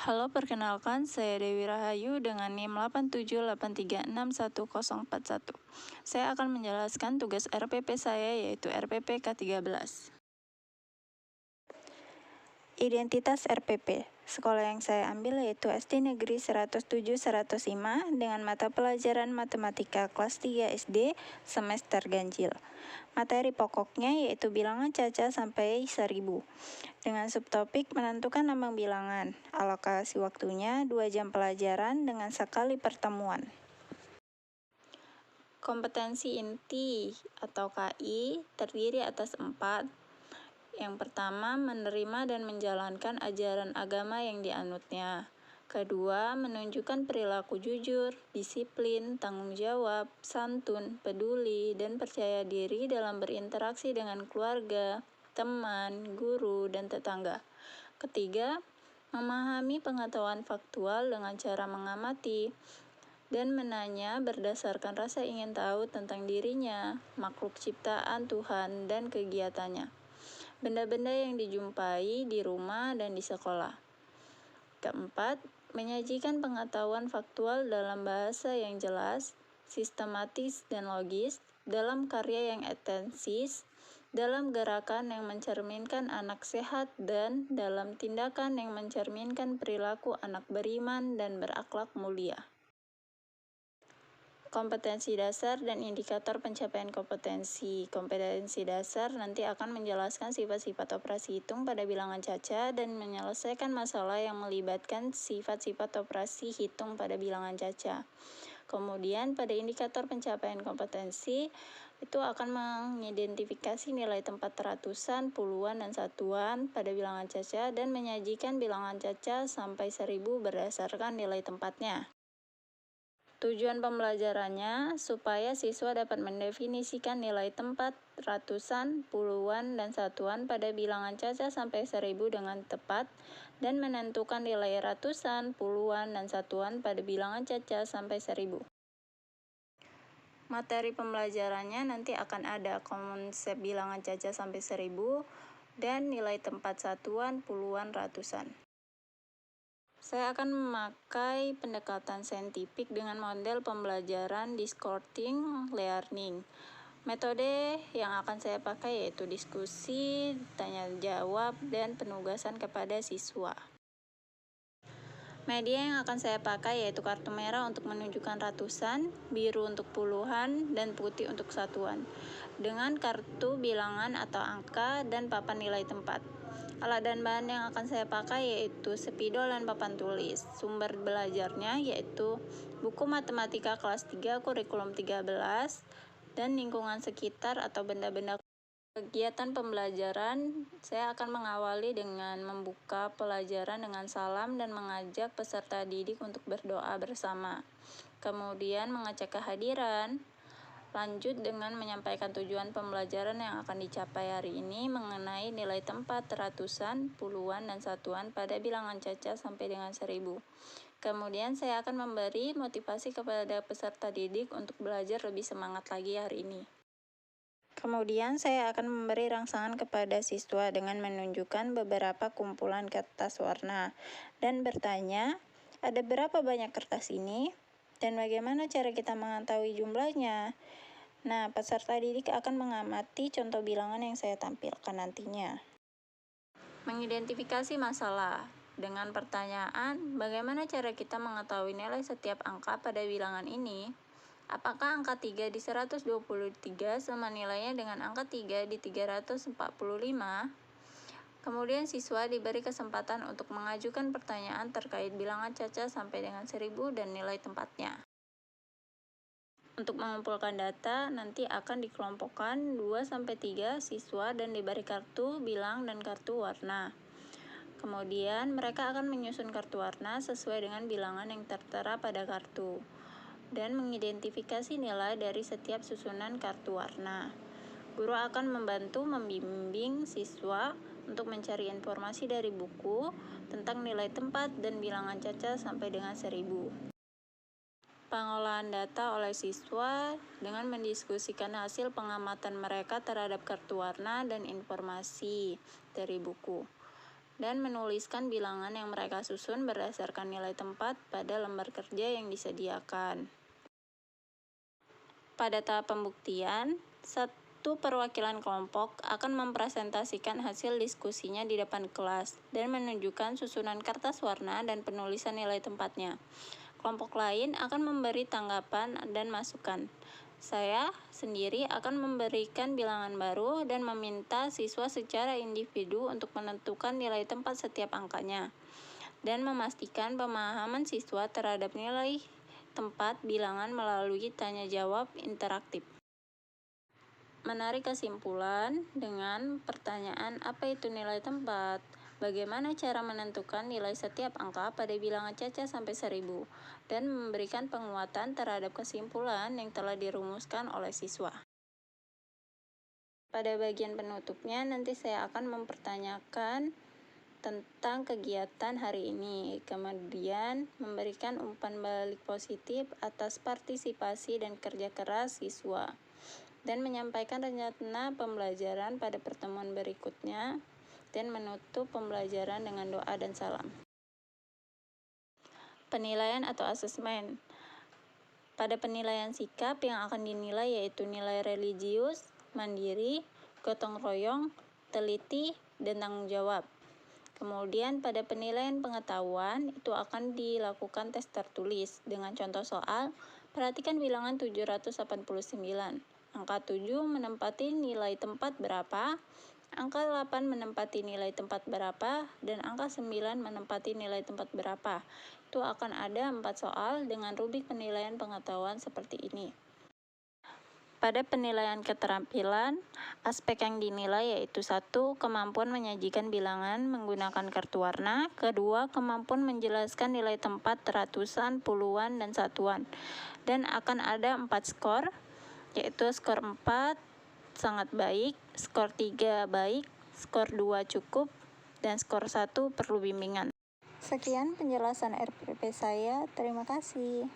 Halo, perkenalkan saya Dewi Rahayu dengan NIM 8783611041. Saya akan menjelaskan tugas RPP saya yaitu RPP K13. Identitas RPP. Sekolah yang saya ambil yaitu SD Negeri 107-105 dengan mata pelajaran Matematika kelas 3 SD semester ganjil. Materi pokoknya yaitu bilangan caca sampai 1000. Dengan subtopik menentukan lambang bilangan. Alokasi waktunya 2 jam pelajaran dengan sekali pertemuan. Kompetensi inti atau KI terdiri atas 4. Yang pertama, menerima dan menjalankan ajaran agama yang dianutnya. Kedua, menunjukkan perilaku jujur, disiplin, tanggung jawab, santun, peduli, dan percaya diri dalam berinteraksi dengan keluarga, teman, guru, dan tetangga. Ketiga, memahami pengetahuan faktual dengan cara mengamati dan menanya berdasarkan rasa ingin tahu tentang dirinya, makhluk ciptaan Tuhan, dan kegiatannya. Benda-benda yang dijumpai di rumah dan di sekolah. Keempat, menyajikan pengetahuan faktual dalam bahasa yang jelas, sistematis, dan logis, dalam karya yang etensis, dalam gerakan yang mencerminkan anak sehat, dan dalam tindakan yang mencerminkan perilaku anak beriman dan berakhlak mulia. Kompetensi dasar dan indikator pencapaian kompetensi. Kompetensi dasar nanti akan menjelaskan sifat-sifat operasi hitung pada bilangan caca dan menyelesaikan masalah yang melibatkan sifat-sifat operasi hitung pada bilangan caca. Kemudian pada indikator pencapaian kompetensi itu akan mengidentifikasi nilai tempat ratusan, puluhan, dan satuan pada bilangan caca dan menyajikan bilangan caca sampai 1000 berdasarkan nilai tempatnya. Tujuan pembelajarannya supaya siswa dapat mendefinisikan nilai tempat, ratusan, puluhan, dan satuan pada bilangan caca sampai 1000 dengan tepat dan menentukan nilai ratusan, puluhan, dan satuan pada bilangan caca sampai 1000. Materi pembelajarannya nanti akan ada konsep bilangan caca sampai 1000 dan nilai tempat satuan, puluhan, ratusan. Saya akan memakai pendekatan saintifik dengan model pembelajaran discourse learning. Metode yang akan saya pakai yaitu diskusi, tanya jawab, dan penugasan kepada siswa. Media yang akan saya pakai yaitu kartu merah untuk menunjukkan ratusan, biru untuk puluhan, dan putih untuk satuan. Dengan kartu bilangan atau angka dan papan nilai tempat. Alat dan bahan yang akan saya pakai yaitu spidol dan papan tulis. Sumber belajarnya yaitu buku matematika kelas 3 kurikulum 13 dan lingkungan sekitar atau benda-benda. Kegiatan pembelajaran, saya akan mengawali dengan membuka pelajaran dengan salam dan mengajak peserta didik untuk berdoa bersama. Kemudian mengecek kehadiran. Lanjut dengan menyampaikan tujuan pembelajaran yang akan dicapai hari ini mengenai nilai tempat, ratusan, puluhan, dan satuan pada bilangan caca sampai dengan 1000. Kemudian saya akan memberi motivasi kepada peserta didik untuk belajar lebih semangat lagi hari ini. Kemudian saya akan memberi rangsangan kepada siswa dengan menunjukkan beberapa kumpulan kertas warna dan bertanya, ada berapa banyak kertas ini? Dan bagaimana cara kita mengetahui jumlahnya? Nah, peserta didik akan mengamati contoh bilangan yang saya tampilkan nantinya. Mengidentifikasi masalah. Dengan pertanyaan, bagaimana cara kita mengetahui nilai setiap angka pada bilangan ini? Apakah angka 3 di 123 sama nilainya dengan angka 3 di 345? Kemudian siswa diberi kesempatan untuk mengajukan pertanyaan terkait bilangan caca sampai dengan 1000 dan nilai tempatnya. Untuk mengumpulkan data, nanti akan dikelompokkan 2-3 siswa dan diberi kartu bilang dan kartu warna. Kemudian mereka akan menyusun kartu warna sesuai dengan bilangan yang tertera pada kartu dan mengidentifikasi nilai dari setiap susunan kartu warna. Guru akan membantu membimbing siswa untuk mencari informasi dari buku tentang nilai tempat dan bilangan caca sampai dengan 1000. Pengolahan data oleh siswa dengan mendiskusikan hasil pengamatan mereka terhadap kartu warna dan informasi dari buku. dan menuliskan bilangan yang mereka susun berdasarkan nilai tempat pada lembar kerja yang disediakan. Pada tahap pembuktian, satu perwakilan kelompok akan mempresentasikan hasil diskusinya di depan kelas dan menunjukkan susunan kertas warna dan penulisan nilai tempatnya. Kelompok lain akan memberi tanggapan dan masukan. Saya sendiri akan memberikan bilangan baru dan meminta siswa secara individu untuk menentukan nilai tempat setiap angkanya, dan memastikan pemahaman siswa terhadap nilai tempat bilangan melalui tanya jawab interaktif. Menarik kesimpulan dengan pertanyaan apa itu nilai tempat? Bagaimana cara menentukan nilai setiap angka pada bilangan caca sampai 1000, dan memberikan penguatan terhadap kesimpulan yang telah dirumuskan oleh siswa. Pada bagian penutupnya nanti saya akan mempertanyakan tentang kegiatan hari ini, kemudian memberikan umpan balik positif atas partisipasi dan kerja keras siswa, dan menyampaikan rencana pembelajaran pada pertemuan berikutnya, dan menutup pembelajaran dengan doa dan salam. Penilaian atau asesmen. Pada penilaian sikap yang akan dinilai yaitu nilai religius, mandiri, gotong royong, teliti, dan tanggung jawab. Kemudian pada penilaian pengetahuan itu akan dilakukan tes tertulis dengan contoh soal. Perhatikan bilangan 789. Angka 7 menempati nilai tempat berapa? Angka 8 menempati nilai tempat berapa? Dan angka 9 menempati nilai tempat berapa? Itu akan ada 4 soal dengan rubrik penilaian pengetahuan seperti ini. Pada penilaian keterampilan, aspek yang dinilai yaitu 1. Kemampuan menyajikan bilangan menggunakan kartu warna. 2. Kemampuan menjelaskan nilai tempat ratusan, puluhan, dan satuan. Dan akan ada 4 skor, yaitu skor 4 sangat baik, skor 3 baik, skor 2 cukup, dan skor 1 perlu bimbingan. Sekian penjelasan RPP saya, terima kasih.